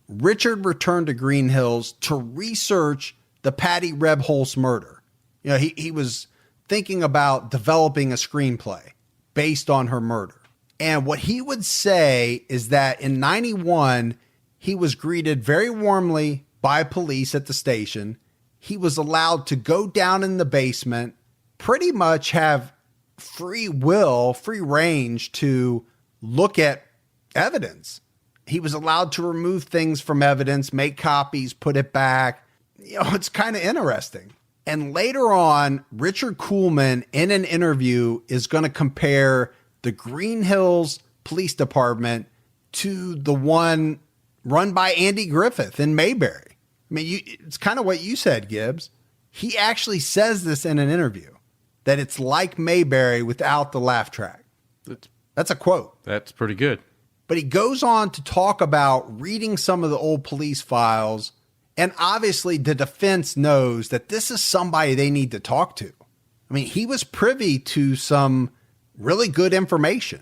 S2: Richard returned to Green Hills to research the Patty Rebholz murder. You know, he was thinking about developing a screenplay based on her murder. And what he would say is that in 91, he was greeted very warmly by police at the station. He was allowed to go down in the basement, pretty much have free will, free range to look at evidence. He was allowed to remove things from evidence, make copies, put it back. You know, it's kind of interesting. And later on, Richard Kuhlman in an interview is going to compare the Green Hills Police Department to the one run by Andy Griffith in Mayberry. I mean, it's kind of what you said, Gibbs. He actually says this in an interview, that it's like Mayberry without the laugh track. That's a quote.
S3: That's pretty good.
S2: But he goes on to talk about reading some of the old police files. And obviously the defense knows that this is somebody they need to talk to. I mean, he was privy to some really good information.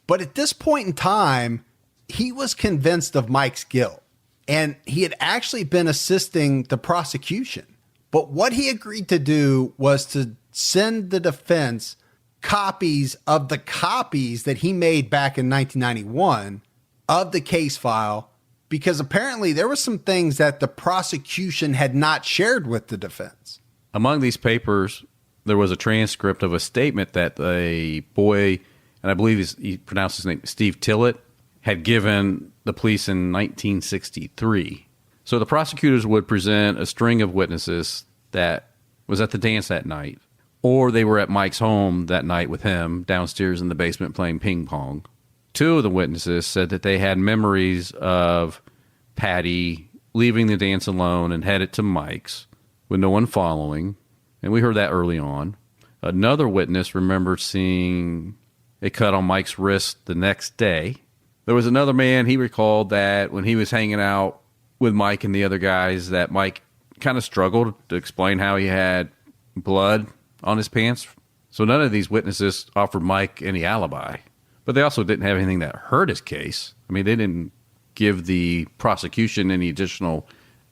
S2: But at this point in time, he was convinced of Mike's guilt. And he had actually been assisting the prosecution. But what he agreed to do was to send the defense copies of the copies that he made back in 1991 of the case file, because apparently there were some things that the prosecution had not shared with the defense.
S3: Among these papers, there was a transcript of a statement that a boy, and I believe he pronounced his name Steve Tillett, had given the police in 1963. So the prosecutors would present a string of witnesses that was at the dance that night, or they were at Mike's home that night with him downstairs in the basement playing ping pong. Two of the witnesses said that they had memories of Patty leaving the dance alone and headed to Mike's with no one following, and we heard that early on. Another witness remembered seeing a cut on Mike's wrist the next day. There was another man, he recalled that when he was hanging out with Mike and the other guys, that Mike kind of struggled to explain how he had blood on his pants. So none of these witnesses offered Mike any alibi. But they also didn't have anything that hurt his case. I mean, they didn't give the prosecution any additional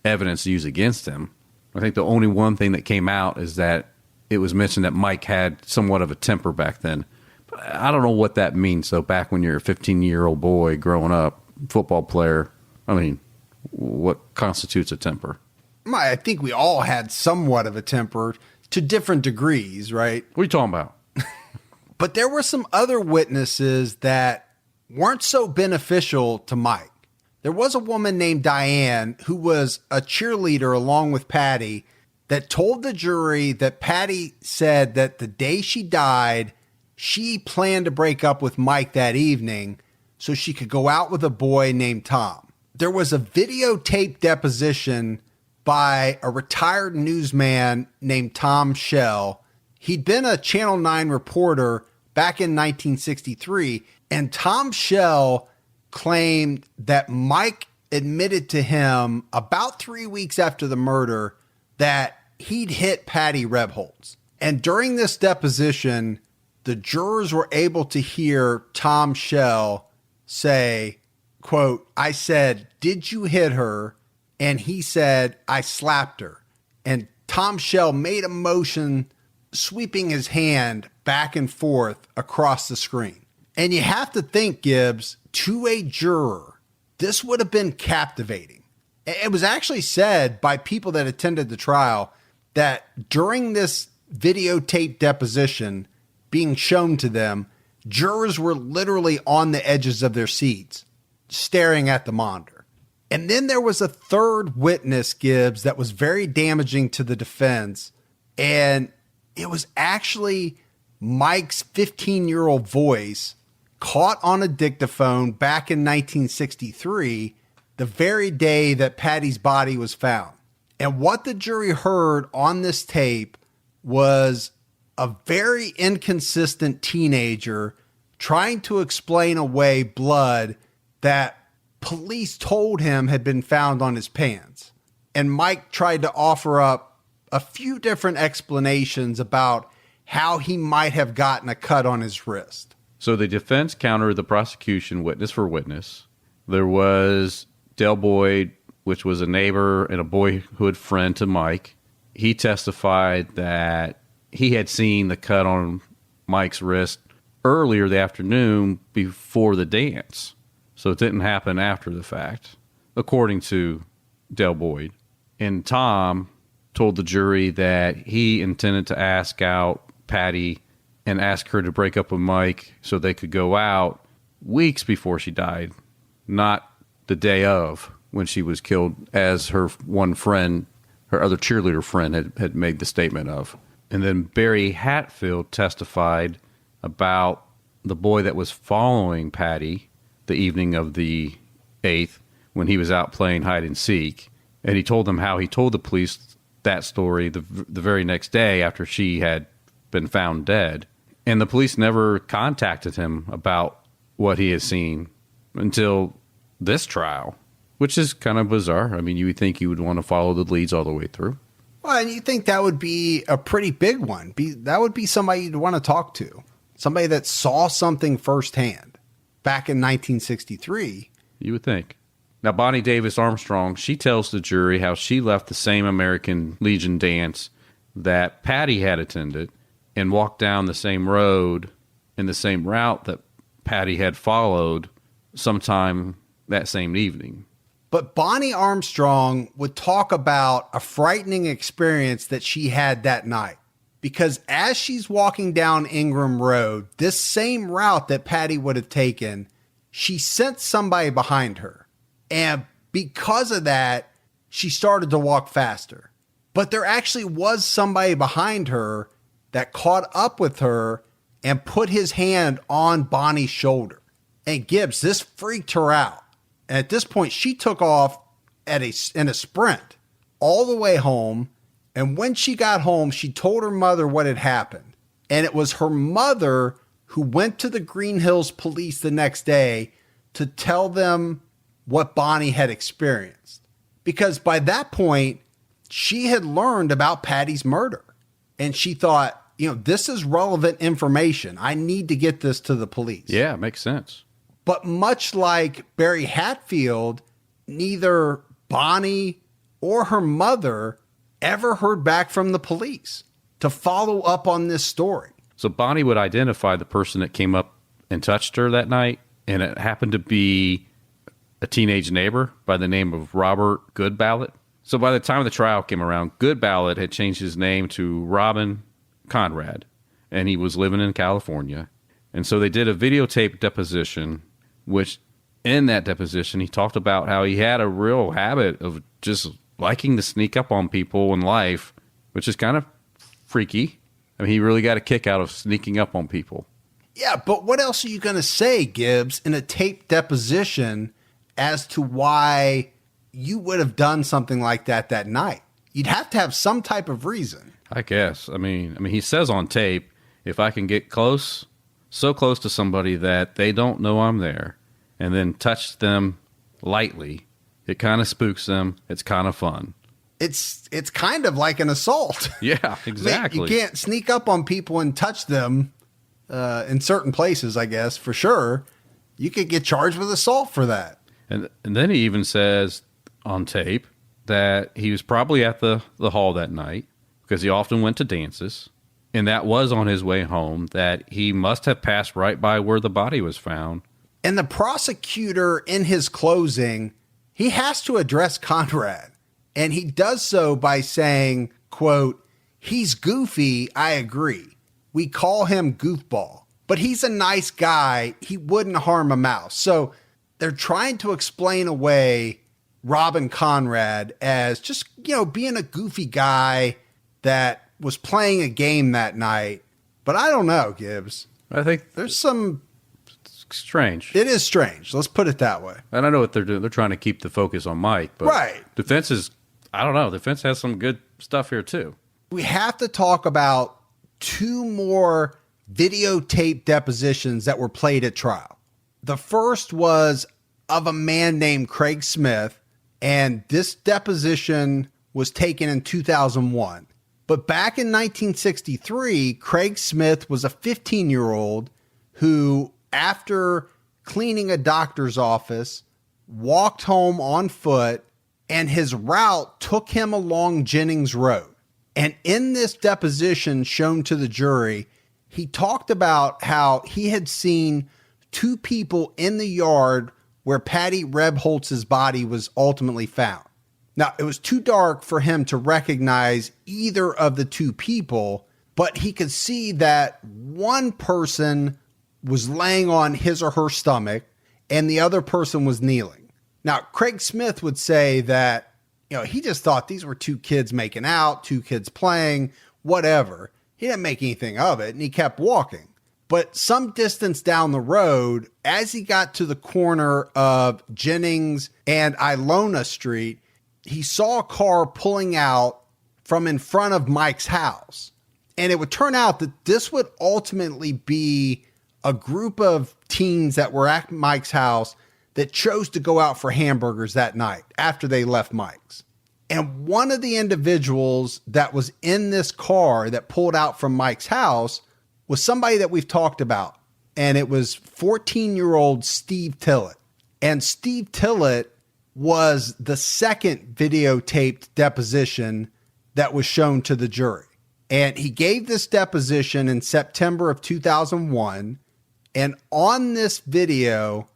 S3: evidence to use against him. I think the only one thing that came out is that it was mentioned that Mike had somewhat of a temper back then. But I don't know what that means, though, back when you're a 15-year-old boy growing up, football player. I mean, what constitutes a temper?
S2: I think we all had somewhat of a temper to different degrees, right?
S3: What are you talking about?
S2: But there were some other witnesses that weren't so beneficial to Mike. There was a woman named Diane who was a cheerleader along with Patty that told the jury that Patty said that the day she died, she planned to break up with Mike that evening so she could go out with a boy named Tom. There was a videotape deposition by a retired newsman named Tom Shell. He'd been a Channel 9 reporter back in 1963, and Tom Shell claimed that Mike admitted to him about 3 weeks after the murder that he'd hit Patty Rebholz. And during this deposition, the jurors were able to hear Tom Shell say, quote, "I said, 'Did you hit her?' And he said, 'I slapped her.'" And Tom Shell made a motion sweeping his hand back and forth across the screen. And you have to think, Gibbs, to a juror, this would have been captivating. It was actually said by people that attended the trial that during this videotape deposition being shown to them, jurors were literally on the edges of their seats, staring at the monitor. And then there was a third witness, Gibbs, that was very damaging to the defense. And it was actually Mike's 15-year-old voice caught on a dictaphone back in 1963, the very day that Patty's body was found. And what the jury heard on this tape was a very inconsistent teenager trying to explain away blood that police told him had been found on his pants. And Mike tried to offer up a few different explanations about how he might have gotten a cut on his wrist.
S3: So the defense countered the prosecution witness for witness. There was Del Boyd, which was a neighbor and a boyhood friend to Mike. He testified that he had seen the cut on Mike's wrist earlier the afternoon before the dance. So it didn't happen after the fact, according to Del Boyd. And Tom told the jury that he intended to ask out Patty and ask her to break up with Mike so they could go out weeks before she died, not the day of when she was killed, as her one friend, her other cheerleader friend, had made the statement of. And then Barry Hatfield testified about the boy that was following Patty the evening of the 8th when he was out playing hide and seek. And he told them how he told the police that story the very next day after she had been found dead. And the police never contacted him about what he had seen until this trial, which is kind of bizarre. I mean, you would think you would want to follow the leads all the way through.
S2: Well, and you think that would be a pretty big one. That would be somebody you'd want to talk to. Somebody that saw something firsthand back in 1963.
S3: You would think. Now, Bonnie Davis Armstrong, she tells the jury how she left the same American Legion dance that Patty had attended and walked down the same road in the same route that Patty had followed sometime that same evening.
S2: But Bonnie Armstrong would talk about a frightening experience that she had that night. Because as she's walking down Ingram Road, this same route that Patty would have taken, she sensed somebody behind her. And because of that, she started to walk faster. But there actually was somebody behind her that caught up with her and put his hand on Bonnie's shoulder. And Gibbs, this freaked her out. And at this point, she took off in a sprint all the way home. And when she got home, she told her mother what had happened. And it was her mother who went to the Green Hills police the next day to tell them what Bonnie had experienced. Because by that point, she had learned about Patty's murder. And she thought, this is relevant information. I need to get this to the police.
S3: Yeah, makes sense.
S2: But much like Barry Hatfield, neither Bonnie or her mother ever heard back from the police to follow up on this story.
S3: So Bonnie would identify the person that came up and touched her that night, and it happened to be a teenage neighbor by the name of Robert Goodballot. So by the time the trial came around, Goodballot had changed his name to Robin Conrad, and he was living in California. And so they did a videotape deposition, which in that deposition, he talked about how he had a real habit of just liking to sneak up on people in life, which is kind of freaky. I mean, he really got a kick out of sneaking up on people.
S2: Yeah, but what else are you going to say, Gibbs, in a tape deposition as to why you would have done something like that night? You'd have to have some type of reason.
S3: I guess. I mean, he says on tape, if I can get close, so close to somebody that they don't know I'm there, and then touch them lightly, it kind of spooks them. It's kind of fun.
S2: it's kind of like an assault.
S3: Yeah, exactly.
S2: You can't sneak up on people and touch them in certain places, I guess, for sure. You could get charged with assault for that.
S3: And then he even says on tape that he was probably at the hall that night because he often went to dances. And that was on his way home, that he must have passed right by where the body was found.
S2: And the prosecutor, in his closing, he has to address Conrad. And he does so by saying, quote, "He's goofy, I agree. We call him Goofball. But he's a nice guy. He wouldn't harm a mouse." So they're trying to explain away Robin Conrad as just, being a goofy guy that was playing a game that night. But I don't know, Gibbs.
S3: I think
S2: There's some...
S3: strange.
S2: It is strange. Let's put it that way.
S3: And I know what they're doing. They're trying to keep the focus on Mike. But
S2: Right.
S3: defense is, I don't know. Defense has some good stuff here, too.
S2: We have to talk about two more videotape depositions that were played at trial. The first was of a man named Craig Smith, and this deposition was taken in 2001. But back in 1963, Craig Smith was a 15-year-old who, after cleaning a doctor's office, walked home on foot, and his route took him along Jennings Road. And in this deposition shown to the jury, he talked about how he had seen two people in the yard where Patty Rebholz's body was ultimately found. Now, it was too dark for him to recognize either of the two people, but he could see that one person was laying on his or her stomach and the other person was kneeling. Now, Craig Smith would say that, he just thought these were two kids making out, two kids playing, whatever. He didn't make anything of it, and he kept walking. But some distance down the road, as he got to the corner of Jennings and Ilona Street, he saw a car pulling out from in front of Mike's house. And it would turn out that this would ultimately be a group of teens that were at Mike's house that chose to go out for hamburgers that night after they left Mike's. And one of the individuals that was in this car that pulled out from Mike's house was somebody that we've talked about. And it was 14-year-old Steve Tillett. And Steve Tillett was the second videotaped deposition that was shown to the jury. And he gave this deposition in September of 2001. And on this video,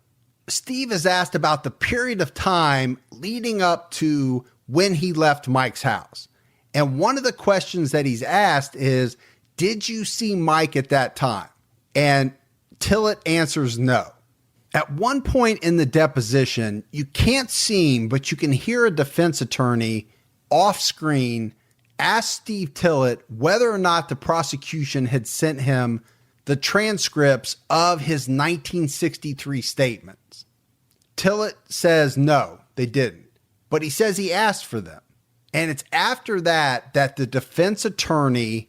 S2: Steve is asked about the period of time leading up to when he left Mike's house. And one of the questions that he's asked is, did you see Mike at that time? And Tillett answers no. At one point in the deposition, you can't see him, but you can hear a defense attorney off screen ask Steve Tillett whether or not the prosecution had sent him the transcripts of his 1963 statements. Tillett says no, they didn't. But he says he asked for them. And it's after that that the defense attorney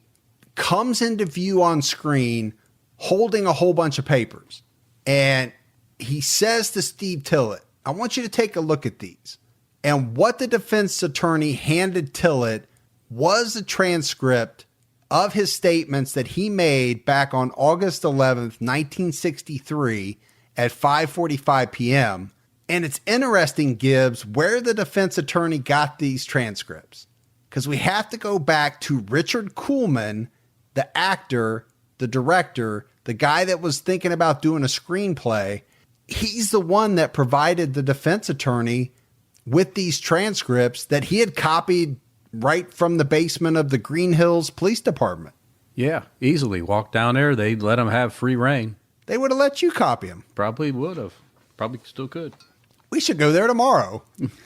S2: comes into view on screen holding a whole bunch of papers. And he says to Steve Tillett, I want you to take a look at these. And what the defense attorney handed Tillett was a transcript of his statements that he made back on August 11th, 1963 at 5:45 p.m. And it's interesting, Gibbs, where the defense attorney got these transcripts. Because we have to go back to Richard Kuhlman, the actor, the director, the guy that was thinking about doing a screenplay. He's the one that provided the defense attorney with these transcripts that he had copied right from the basement of the Green Hills Police Department.
S3: Yeah, easily. Walk down there, they'd let him have free reign.
S2: They would have let you copy them.
S3: Probably would have. Probably still could.
S2: We should go there tomorrow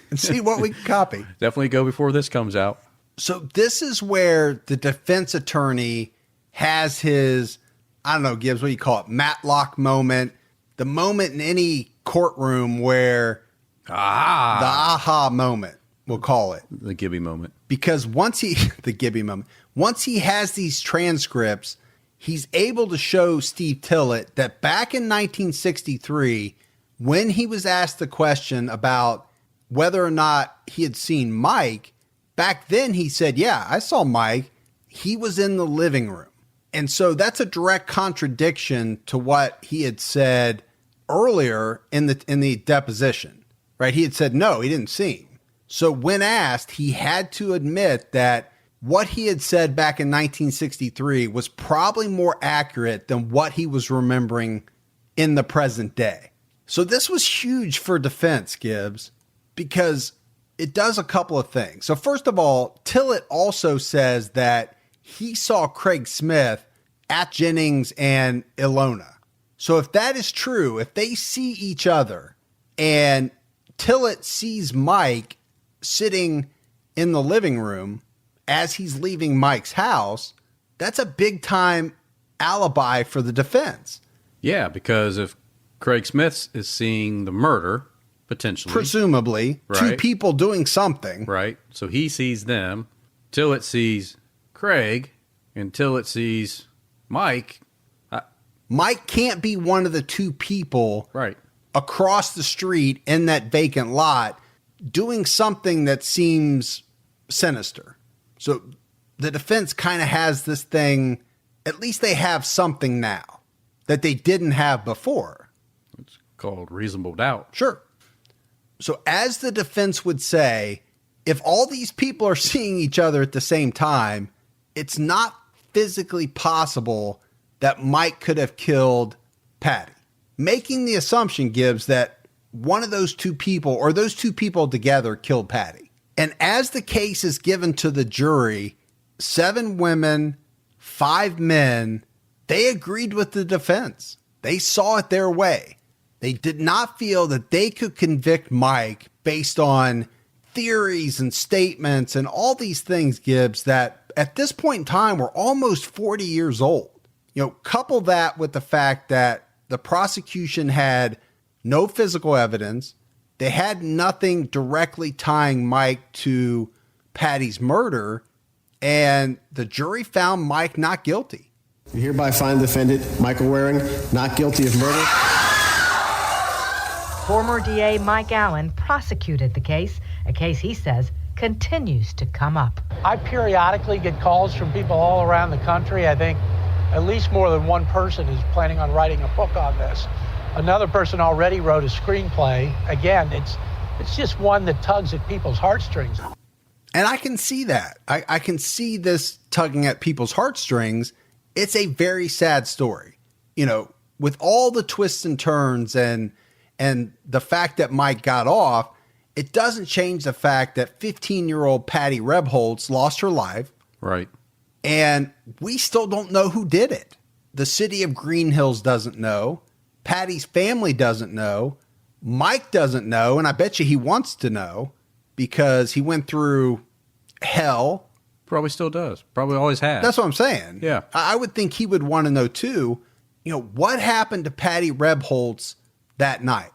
S2: and see what we can copy.
S3: Definitely go before this comes out.
S2: So this is where the defense attorney has his, I don't know, Gibbs, what do you call it? Matlock moment. The moment in any courtroom where the aha moment, we'll call it.
S3: The Gibby moment.
S2: Because the Gibby moment, once he has these transcripts, he's able to show Steve Tillett that back in 1963, when he was asked the question about whether or not he had seen Mike, back then he said, yeah, I saw Mike. He was in the living room. And so that's a direct contradiction to what he had said earlier in the deposition, right? He had said, no, he didn't see him. So when asked, he had to admit that what he had said back in 1963 was probably more accurate than what he was remembering in the present day. So this was huge for defense, Gibbs, because it does a couple of things. So first of all, Tillett also says that he saw Craig Smith at Jennings and Ilona. So if that is true, if they see each other and Tillett sees Mike sitting in the living room as he's leaving Mike's house, that's a big time alibi for the defense.
S3: Yeah, because if Craig Smith is seeing the murder, potentially.
S2: Presumably,
S3: right.
S2: Two people doing something.
S3: Right. So he sees them. Tillett sees Craig, and Tillett sees Mike.
S2: Mike can't be one of the two people
S3: Right.
S2: across the street in that vacant lot doing something that seems sinister. So the defense kind of has this thing, at least they have something now that they didn't have before.
S3: It's called reasonable doubt.
S2: Sure. So as the defense would say, if all these people are seeing each other at the same time, it's not physically possible that Mike could have killed Patty. Making the assumption, Gibbs, that one of those two people or those two people together killed Patty. And as the case is given to the jury, 7 women, 5 men, they agreed with the defense. They saw it their way. They did not feel that they could convict Mike based on theories and statements and all these things, Gibbs, that at this point in time were almost 40 years old. You know, couple that with the fact that the prosecution had no physical evidence. They had nothing directly tying Mike to Patty's murder, and the jury found Mike not guilty.
S7: You hereby find the defendant, Michael Waring, not guilty of murder.
S4: Former DA Mike Allen prosecuted the case, a case he says continues to come up.
S8: I periodically get calls from people all around the country. I think at least more than one person is planning on writing a book on this. Another person already wrote a screenplay. Again, it's just one that tugs at people's heartstrings.
S2: And I can see that. I can see this tugging at people's heartstrings. It's a very sad story. You know, with all the twists and turns and the fact that Mike got off, it doesn't change the fact that 15-year-old Patty Rebholz lost her life.
S3: Right.
S2: And we still don't know who did it. The city of Green Hills doesn't know. Patty's family doesn't know. Mike doesn't know. And I bet you he wants to know because he went through hell.
S3: Probably still does. Probably always has.
S2: That's what I'm saying.
S3: Yeah.
S2: I would think he would want to know too, you know, what happened to Patty Rebholz that night.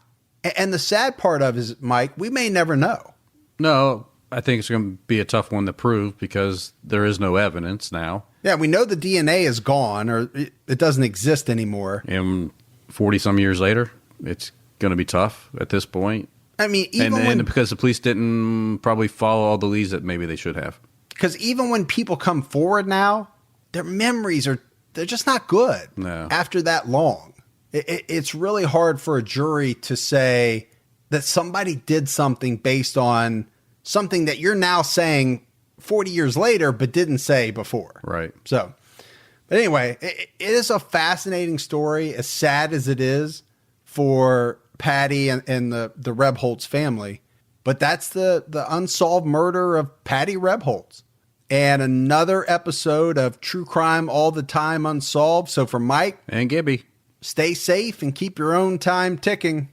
S2: And the sad part of it is, Mike, we may never know.
S3: No, I think it's going to be a tough one to prove because there is no evidence now.
S2: Yeah, we know the DNA is gone or it doesn't exist anymore.
S3: And 40-some years later, it's going to be tough at this point.
S2: I mean, even
S3: because the police didn't probably follow all the leads that maybe they should have.
S2: Because even when people come forward now, their memories they're just not good after that long. It's really hard for a jury to say that somebody did something based on something that you're now saying 40 years later, but didn't say before.
S3: Right.
S2: So, but anyway, it is a fascinating story, as sad as it is for Patty and the Rebholz family. But that's the unsolved murder of Patty Rebholz. And another episode of True Crime All the Time Unsolved. So for Mike
S3: and Gibby,
S2: stay safe and keep your own time ticking.